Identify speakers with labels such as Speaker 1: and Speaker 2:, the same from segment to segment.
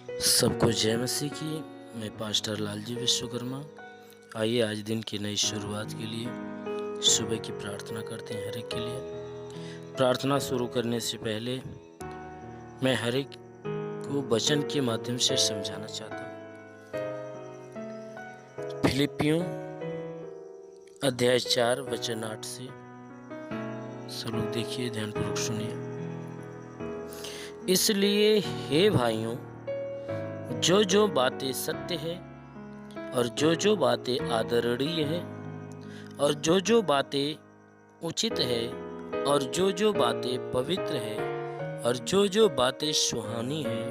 Speaker 1: सबको जय मसीह की। मैं पास्टर लालजी विश्वकर्मा। आइए आज दिन की नई शुरुआत के लिए सुबह की प्रार्थना करते हैं। हर एक के लिए प्रार्थना शुरू करने से पहले मैं हर एक को वचन के माध्यम से समझाना चाहता हूँ। फिलिपियों अध्याय 4 वचन 8 से सब लोग देखिए, ध्यानपूर्वक सुनिए। इसलिए हे भाइयों, जो जो बातें सत्य है और जो जो बातें आदरणीय है और जो जो बातें उचित है और जो जो बातें पवित्र है और जो जो बातें सुहानी है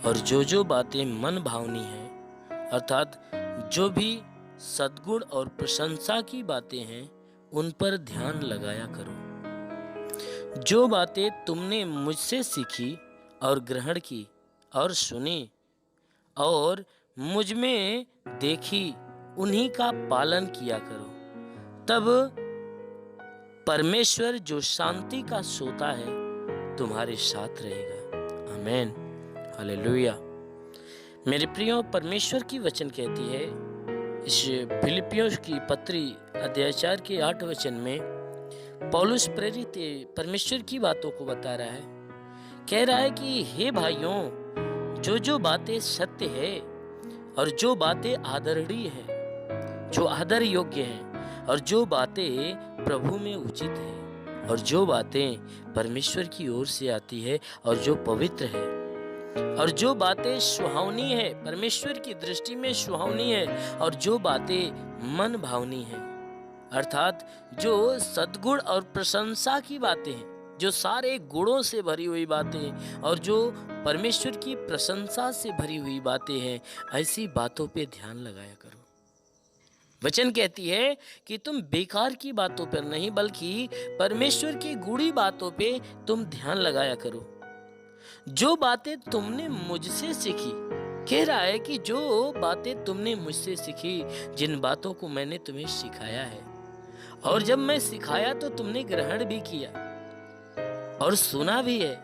Speaker 1: और जो जो बातें मन भावनी है, अर्थात जो भी सद्गुण और प्रशंसा की बातें हैं, उन पर ध्यान लगाया करो। जो बातें तुमने मुझसे सीखी और ग्रहण की और सुनी और मुझ में देखी, उन्हीं का पालन किया करो। तब परमेश्वर जो शांति का सोता है तुम्हारे साथ रहेगा। आमीन, हालेलुया। मेरे प्रियो, परमेश्वर की वचन कहती है इस फिलिपियों की पत्री अध्याय 4 के 8 वचन में पौलुस प्रेरित परमेश्वर की बातों को बता रहा है। कह रहा है कि हे भाइयों, जो जो बातें सत्य है और जो बातें आदरणीय है, जो आदर योग्य है और जो बातें प्रभु में उचित है और जो बातें परमेश्वर की ओर से आती है और जो पवित्र है और जो बातें सुहावनी है, परमेश्वर की दृष्टि में सुहावनी है और जो बातें मन भावनी है, अर्थात जो सद्गुण और प्रशंसा की बातें हैं, जो सारे गुणों से भरी हुई बातें और जो परमेश्वर की प्रशंसा से भरी हुई बातें हैं, ऐसी बातों पे ध्यान लगाया करो। वचन कहती है कि तुम बेकार की बातों पर नहीं बल्कि परमेश्वर की गूढ़ी बातों पे तुम ध्यान लगाया करो। जो बातें तुमने मुझसे सीखी, कह रहा है कि जो बातें तुमने मुझसे सीखी, जिन बातों को मैंने तुम्हें सिखाया है, और जब मैं सिखाया तो तुमने ग्रहण भी किया और सुना भी है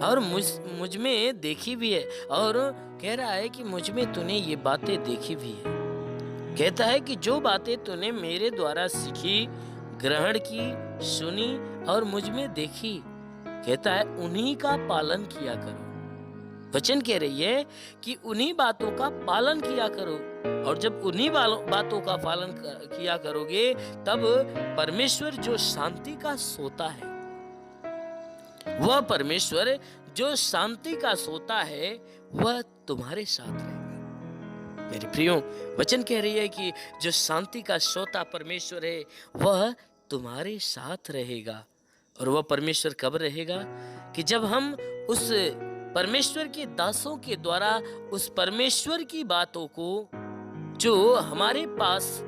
Speaker 1: और मुझ में देखी भी है। और कह रहा है कि मुझ में तूने ये बातें देखी भी है। कहता है कि जो बातें तूने मेरे द्वारा सीखी, ग्रहण की, सुनी और मुझ में देखी, कहता है उन्हीं का पालन किया करो। वचन कह रही है कि उन्हीं बातों का पालन किया करो, और जब उन्हीं बातों का पालन किया करोगे, तब परमेश्वर जो शांति का सोता है, वह परमेश्वर जो शांति का सोता है, वह तुम्हारे साथ रहेगा। मेरे प्रियो, वचन कह रही है कि जो शांति का सोता परमेश्वर है, वह तुम्हारे साथ रहेगा। और वह परमेश्वर कब रहेगा? कि जब हम उस परमेश्वर के दासों के द्वारा उस परमेश्वर की बातों को, जो हमारे पास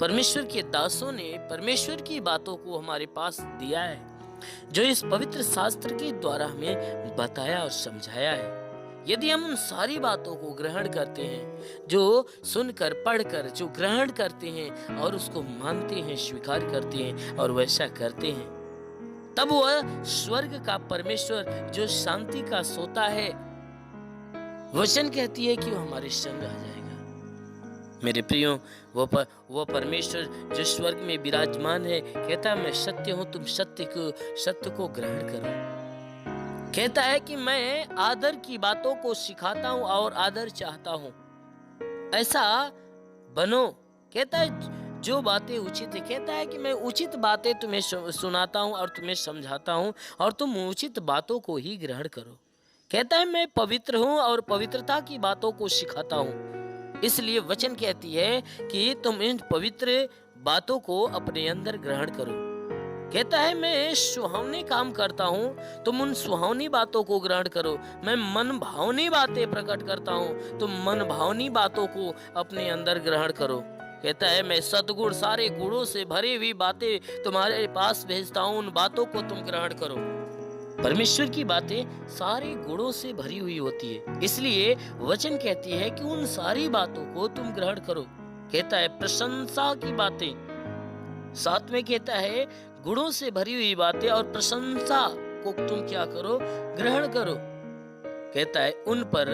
Speaker 1: परमेश्वर के दासों ने परमेश्वर की बातों को हमारे पास दिया है, जो इस पवित्र शास्त्र के द्वारा हमें बताया और समझाया है, यदि हम उन सारी बातों को ग्रहण करते हैं, जो सुनकर पढ़कर जो ग्रहण करते हैं और उसको मानते हैं, स्वीकार करते हैं और वैसा करते हैं, तब वह स्वर्ग का परमेश्वर जो शांति का सोता है, वचन कहती है कि वो हमारे संग आ जाएगा। मेरे प्रियो, वो परमेश्वर जो स्वर्ग में विराजमान है, कहता है मैं सत्य हूं, तुम सत्य को ग्रहण करो। कहता है कि मैं आदर की बातों को सिखाता हूं और आदर चाहता हूं, ऐसा बनो। कहता है जो बातें उचित है, कहता है कि मैं उचित बातें तुम्हें सुनाता हूं और तुम्हें समझाता हूं और तुम उचित बातों को ही ग्रहण करो। कहता है मैं पवित्र हूं और पवित्रता की बातों को सिखाता हूं। इसलिए वचन कहती है कि तुम इन पवित्र बातों को अपने अंदर ग्रहण करो। कहता है मैं सुहावनी काम करता हूँ, तुम उन सुहावनी बातों को ग्रहण करो। मैं मन भावनी बातें प्रकट करता हूँ, तुम मन भावनी बातों को अपने अंदर ग्रहण करो। कहता है मैं सद्गुण, सारे गुणों से भरी हुई बातें तुम्हारे पास भेजता हूँ, उन बातों को तुम ग्रहण करो। परमेश्वर की बातें सारे गुणों से भरी हुई होती है, इसलिए वचन कहती है कि उन सारी बातों को तुम ग्रहण करो। कहता है प्रशंसा की बातें, साथ में कहता है गुणों से भरी हुई बातें और प्रशंसा को तुम क्या करो? ग्रहण करो। कहता है उन पर,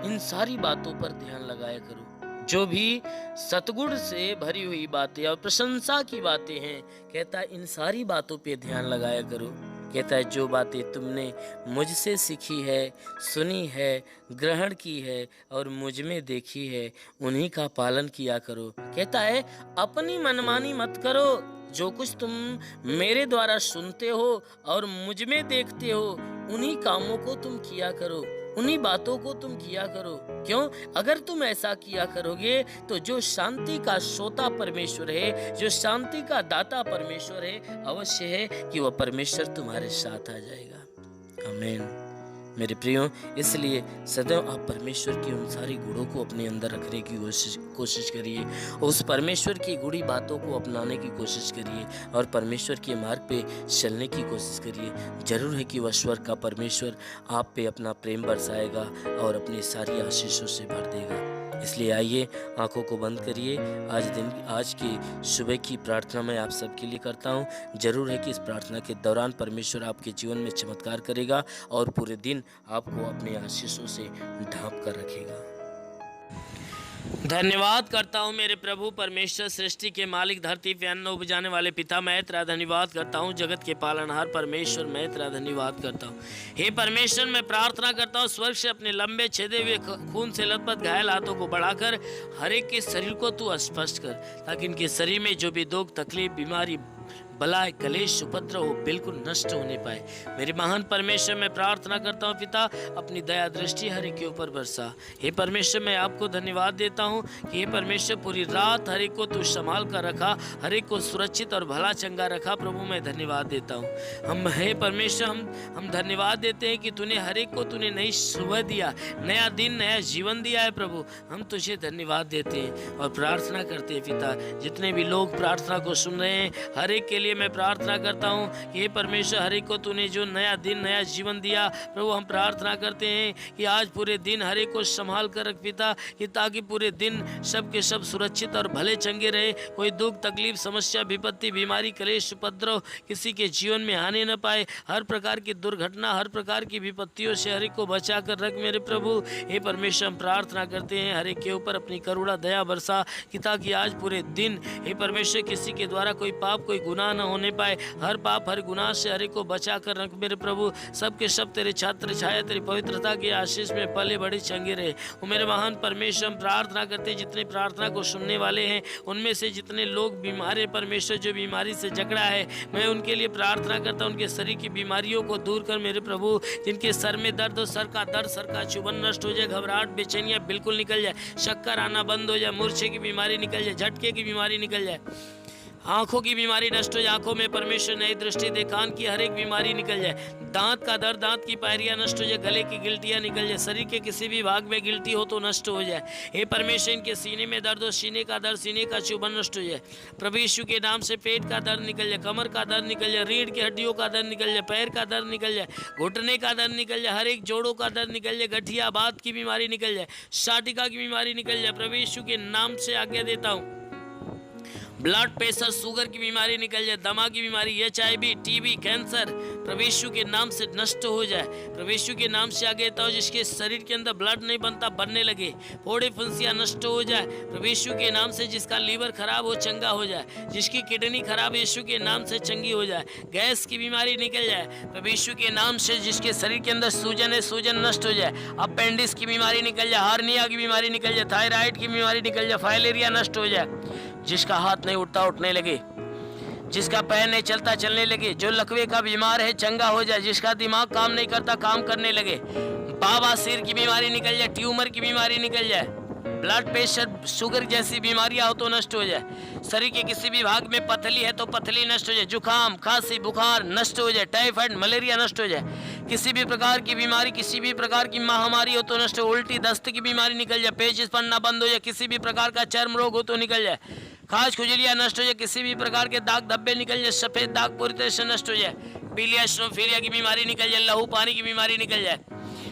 Speaker 1: इन सारी बातों पर ध्यान लगाया करो। जो भी सतगुण से भरी हुई बातें और प्रशंसा की बातें हैं, कहता है इन सारी बातों पे ध्यान लगाया करो। कहता है जो बातें तुमने मुझसे सीखी है, सुनी है, ग्रहण की है और मुझ में देखी है, उन्हीं का पालन किया करो। कहता है अपनी मनमानी मत करो। जो कुछ तुम मेरे द्वारा सुनते हो और मुझ में देखते हो, उन्हीं कामों को तुम किया करो, उन्हीं बातों को तुम किया करो। क्यों? अगर तुम ऐसा किया करोगे तो जो शांति का श्रोता परमेश्वर है, जो शांति का दाता परमेश्वर है, अवश्य है कि वह परमेश्वर तुम्हारे साथ आ जाएगा। आमीन। मेरे प्रियो, इसलिए सदैव आप परमेश्वर की उन सारी गुणों को अपने अंदर रखने की कोशिश करिए, उस परमेश्वर की गुड़ी बातों को अपनाने की कोशिश करिए और परमेश्वर के मार्ग पे चलने की कोशिश करिए। जरूर है कि वह स्वर्ग का परमेश्वर आप पे अपना प्रेम बरसाएगा और अपनी सारी आशीषों से भर देगा। इसलिए आइए, आंखों को बंद करिए। आज की सुबह की प्रार्थना मैं आप सबके लिए करता हूँ। जरूर है कि इस प्रार्थना के दौरान परमेश्वर आपके जीवन में चमत्कार करेगा और पूरे दिन आपको अपने आशीषों से ढांप कर रखेगा। धन्यवाद करता हूँ मेरे प्रभु परमेश्वर, सृष्टि के मालिक, धरती पे अन्न उपजाने वाले पिता, मैं तेरा धन्यवाद करता हूँ। जगत के पालनहार परमेश्वर, मैं तेरा धन्यवाद करता हूँ। हे परमेश्वर, मैं प्रार्थना करता हूँ स्वर्ग से अपने लंबे छेदे हुए खून से लथपथ घायल हाथों को बढ़ाकर हर एक के शरीर को तू स्पष्ट कर, ताकि इनके शरीर में जो भी दुख, तकलीफ, बीमारी, बलाय, कलेश, उपद्रव हो, बिल्कुल नष्ट होने पाए। मेरे महान परमेश्वर, मैं प्रार्थना करता हूँ पिता, अपनी दया दृष्टि हर एक के ऊपर बरसा। हे परमेश्वर, मैं आपको धन्यवाद देता हूँ कि हे परमेश्वर पूरी रात हर एक को तू संभाल कर रखा, हर एक को सुरक्षित और भला चंगा रखा। प्रभु मैं धन्यवाद देता हूँ। हे परमेश्वर, हम धन्यवाद देते हैं कि तूने हर एक को तूने नई सुबह दिया, नया दिन, नया जीवन दिया है। प्रभु हम तुझे धन्यवाद देते हैं और प्रार्थना करते हैं पिता, जितने भी लोग प्रार्थना को सुन रहे हैं, हर एक के लिए मैं प्रार्थना करता हूँ कि हे परमेश्वर, हर एक को तूने जो नया दिन, नया जीवन दिया, प्रभु हम प्रार्थना करते हैं कि आज पूरे दिन हर एक को संभाल कर रख पिता, कि ताकि पूरे दिन सब के सब सुरक्षित और भले चंगे रहे। कोई दुख, तकलीफ, समस्या, विपत्ति, बीमारी, कलेश, उपद्रव किसी के जीवन में आने न पाए। हर प्रकार की दुर्घटना, हर प्रकार की विपत्तियों से हर एक को बचा कर रख मेरे प्रभु। हे परमेश्वर, हम प्रार्थना करते हैं हर एक के ऊपर अपनी करुणा दया बरसा, कि ताकि आज पूरे दिन हे परमेश्वर किसी के द्वारा कोई पाप, कोई गुनाह न होने पाए। हर पाप, हर गुनाह से हर एक को बचा कर रख मेरे प्रभु। सबके सब तेरे छात्र छाया, तेरी पवित्रता की आशीष में पले बड़े चंगे रहे। वो मेरे महान परमेश्वर, हम प्रार्थना करते हैं जितने प्रार्थना को सुनने वाले हैं, उनमें से जितने लोग बीमार हैं परमेश्वर, जो बीमारी से जकड़ा है, मैं उनके लिए प्रार्थना करता हूँ। उनके शरीर की बीमारियों को दूर कर मेरे प्रभु। जिनके सर में दर्द हो, सर का दर्द, सर का चुभन नष्ट हो जाए, घबराहट, बेचैनियाँ बिल्कुल निकल जाए, चक्कर आना बंद हो जाए, मूर्छे की बीमारी निकल जाए, झटके की बीमारी निकल जाए, आंखों की बीमारी नष्ट हो जाए, आंखों में परमेश्वर नई दृष्टि दे, कान की हर एक बीमारी निकल जाए, दांत का दर्द, दांत की पायरियां नष्ट हो जाए, गले की गिल्टियां निकल जाए, शरीर के किसी भी भाग में गिल्टी हो तो नष्ट हो जाए। हे परमेश्वर, इनके सीने में दर्द हो, सीने का दर्द, सीने का चुभन नष्ट हो जाए। प्रभु यीशु के नाम से पेट का दर्द निकल जाए, कमर का दर्द निकल जाए, रीढ़ की हड्डियों का दर्द निकल जाए, पैर का दर्द निकल जाए, घुटने का दर्द निकल जाए, हर एक जोड़ों का दर्द निकल जाए, गठिया बात की बीमारी निकल जाए, साटिका की बीमारी निकल जाए। प्रभु यीशु के नाम से आज्ञा देता हूँ, ब्लड प्रेशर, शुगर की बीमारी निकल जाए, दमा की बीमारी, HIV, TB, कैंसर प्रभु यीशु के नाम से नष्ट हो जाए। प्रभु यीशु के नाम से आगे था, जिसके शरीर के अंदर ब्लड नहीं बनता, बनने लगे, फोड़े फुंसियाँ नष्ट हो जाए। प्रभु यीशु के नाम से जिसका लीवर खराब हो चंगा हो जाए, जिसकी किडनी खराब यीशु के नाम से चंगी हो जाए, गैस की बीमारी निकल जाए। प्रभु यीशु के नाम से जिसके शरीर के अंदर सूजन है, सूजन नष्ट हो जाए, अपेंडिक्स की बीमारी निकल जाए, हार्निया की बीमारी निकल जाए, थायराइड की बीमारी निकल जाए, फाइलेरिया नष्ट हो जाए। जिसका हाथ नहीं उठता उठने लगे, जिसका पैर नहीं चलता चलने लगे, जो लकवे का बीमार है चंगा हो जाए, जिसका दिमाग काम नहीं करता काम करने लगे, बाबा सिर की बीमारी निकल जाए, ट्यूमर की बीमारी निकल जाए, ब्लड प्रेशर, शुगर जैसी बीमारियां हो तो नष्ट हो जाए, शरीर के किसी भी भाग में पथली है तो पथली नष्ट हो जाए, जुकाम, खांसी, बुखार नष्ट हो जाए, टाइफाइड, मलेरिया नष्ट हो जाए, किसी भी प्रकार की बीमारी, किसी भी प्रकार की महामारी हो तो नष्ट हो, उल्टी दस्त की बीमारी निकल जाए, पेचिश पड़ना बंद हो जाए, किसी भी प्रकार का चर्म रोग हो तो निकल जाए, खाज खुजलियाँ नष्ट हो जाए, किसी भी प्रकार के दाग धब्बे निकल जाए, सफेद दाग पूरी तरह से नष्ट हो जाए, पीलिया स्नोफीलिया की बीमारी निकल जाए, लहू पानी की बीमारी निकल जाए,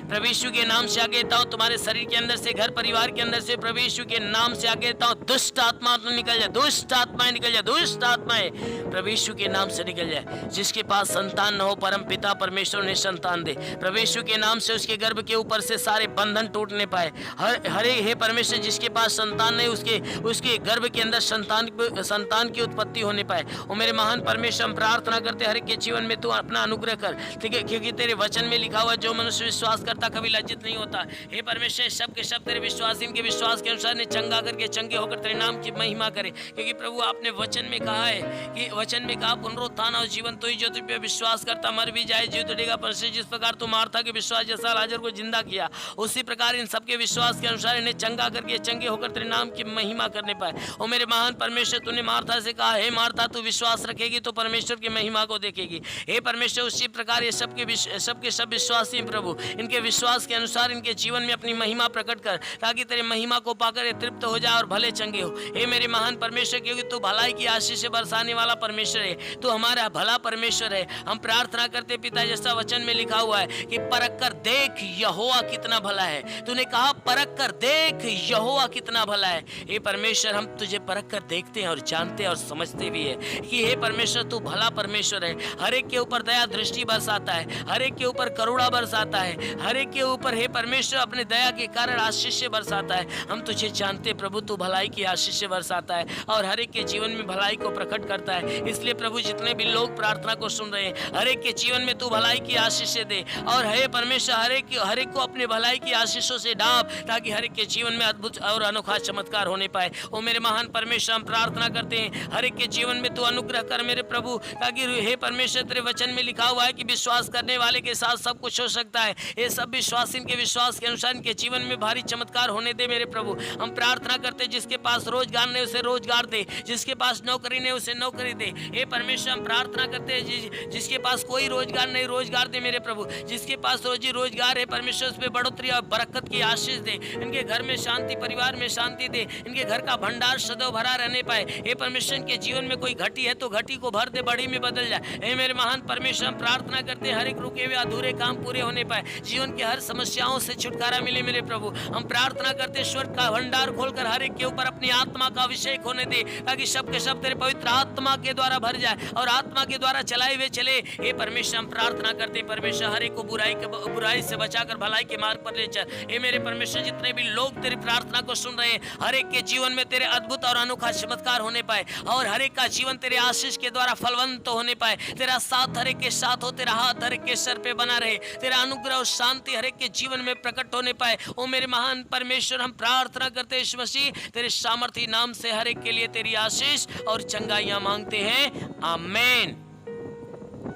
Speaker 1: प्रभु यीशु के नाम से आगे देता हूँ, तुम्हारे शरीर के अंदर से, घर परिवार के अंदर से प्रभु यीशु के नाम से आगे देता हूँ, दुष्ट आत्मा निकल जाए, दुष्ट आत्माएं निकल जाए, दुष्ट आत्माएं प्रभु यीशु के नाम से निकल जाए। जिसके पास संतान न हो, परम पिता परमेश्वर ने संतान दे, प्रभु यीशु के नाम से उसके गर्भ के ऊपर से सारे बंधन टूटने पाए। हरे हे परमेश्वर, जिसके पास संतान नहीं, उसके गर्भ के अंदर संतान की उत्पत्ति होने पाए। और मेरे महान परमेश्वर, हम प्रार्थना करते हर एक के जीवन में तू अपना अनुग्रह कर, ठीक है, क्योंकि तेरे वचन में लिखा हुआ जो मनुष्य विश्वास करता कभी लज्जित नहीं होता। हे परमेश्वर, सब के सब तेरे विश्वासी के विश्वास के अनुसार ने चंगा करके चंगे होकर तेरे नाम की महिमा करे, क्योंकि प्रभु आपने वचन में कहा है कि वचन में कहा पुनरुत्थान और जीवन तो ही जो तुझ पे विश्वास करता मर भी जाए जीव उठेगा। परमेश्वर, जिस प्रकार तू मार्था के विश्वास जैसा लाजर को जिंदा किया, उसी प्रकार इन सबके विश्वास के अनुसार इन्हें चंगा करके चंगे होकर तेरे नाम की महिमा करने पाए। और मेरे महान परमेश्वर, तूने मार्था से कहा, हे मार्था, तू विश्वास रखेगी तो परमेश्वर की महिमा को देखेगी। हे परमेश्वर, उसी प्रकार ये सबके सब विश्वासी प्रभु इनके विश्वास के अनुसार इनके जीवन में अपनी महिमा प्रकट कर, ताकि तेरे महिमा को पाकर ये तृप्त हो जाए और भले चंगे हो। हे मेरे महान परमेश्वर, क्योंकि तू भलाई की आशीष से बरसाने वाला परमेश्वर है, तू हमारा भला परमेश्वर है। हम प्रार्थना करते पिता, जैसा वचन में लिखा हुआ है कि परख कर देख यहोवा कितना भला है। तूने कहा परख कर देख यहोवा कितना भला है। हे परमेश्वर, हम तुझे परख कर देखते हैं और जानते हैं और समझते भी है कि हे परमेश्वर, तू भला परमेश्वर है। हर एक के ऊपर दया दृष्टि बरसाता है, हर एक के ऊपर करुणा बरसाता है, हर एक के ऊपर हे परमेश्वर अपने दया के कारण आशीष से बरसाता है। हम तुझे जानते प्रभु, तू भलाई की आशीष से बरसाता है और हर एक के जीवन में भलाई को प्रकट करता है। इसलिए प्रभु, जितने भी लोग प्रार्थना को सुन रहे हैं, हर एक के जीवन में तू भलाई की आशीष से दे। और हे परमेश्वर, हर एक को अपने भलाई की आशीषों से ढांप, ताकि हर एक के जीवन में अद्भुत और अनोखा चमत्कार होने पाए। ओ मेरे महान परमेश्वर, हम प्रार्थना करते हैं हर एक के जीवन में तू अनुग्रह कर मेरे प्रभु, ताकि हे परमेश्वर, तेरे वचन में लिखा हुआ है कि विश्वास करने वाले के साथ सब कुछ हो सकता है। ये सब विश्वास इनके विश्वास के अनुसार इनके जीवन में भारी चमत्कार होने दे मेरे प्रभु। हम प्रार्थना करते, जिसके पास रोजगार नहीं उसे रोजगार दे, जिसके पास नौकरी नहीं उसे नौकरी दे। हे परमेश्वर, हम प्रार्थना करते हैं जिसके पास कोई रोजगार नहीं रोजगार दे मेरे प्रभु, जिसके पास रोजी रोजगार है परमेश्वर, उस पर बढ़ोतरी और बरकत की आशीष दे। इनके घर में शांति, परिवार में शांति दे, इनके घर का भंडार सदैव भरा रहने पाए। हे परमेश्वर, इनके जीवन में कोई घटी है तो घटी को भर दे, बढ़ी में बदल जाए। हे मेरे महान परमेश्वर, हम प्रार्थना करते हैं हर एक रुके हुए अधूरे काम पूरे होने पाए, जीवन के हर समस्याओं से छुटकारा मिले मेरे प्रभु। हम प्रार्थना करते स्वर्ग का भंडार खोलकर हर एक के ऊपर अपनी आत्मा का अभिषेक होने दे, ताकि सब के सब तेरे पवित्र आत्मा के द्वारा भर जाए और आत्मा के द्वारा चलाए हुए चले। हे परमेश्वर, हम प्रार्थना करते परमेश्वर, हर एक को बुराई से बचाकर भलाई के मार्ग पर ले चल। हे मेरे परमेश्वर, जितने भी लोग तेरी प्रार्थना को सुन रहे हैं, हर एक के जीवन में तेरे अद्भुत और अनोखा चमत्कार होने पाए और हर एक का जीवन तेरे आशीष के द्वारा फलवंत होने पाए। तेरा साथ हर एक के साथ हो, तेरा हाथ हर एक के सर पे बना रहे, तेरा अनुग्रह और शांति हर एक के जीवन में प्रकट होने पाए। ओ मेरे महान परमेश्वर, हम प्रार्थना करते हैं यीशु मसीह, तेरे सामर्थी नाम से हर एक के लिए तेरी आशीष और चंगाइयां मांगते हैं, आमीन।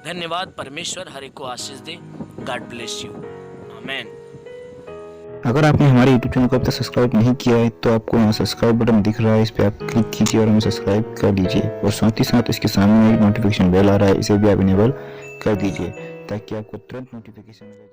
Speaker 1: धन्यवाद परमेश्वर, हर एक को आशीष दे। गॉड ब्लेस यू, आमीन।
Speaker 2: अगर आपने हमारे YouTube चैनल को अब तक सब्सक्राइब नहीं किया है तो आपको यहाँ सब्सक्राइब बटन दिख रहा है, इस पर आप क्लिक कीजिए और हमें सब्सक्राइब कर लीजिए। और साथ ही साथ इसके सामने एक नोटिफिकेशन बेल आ रहा है, इसे भी आप इनेबल कर दीजिए ताकि आपको तुरंत नोटिफिकेशन मिले।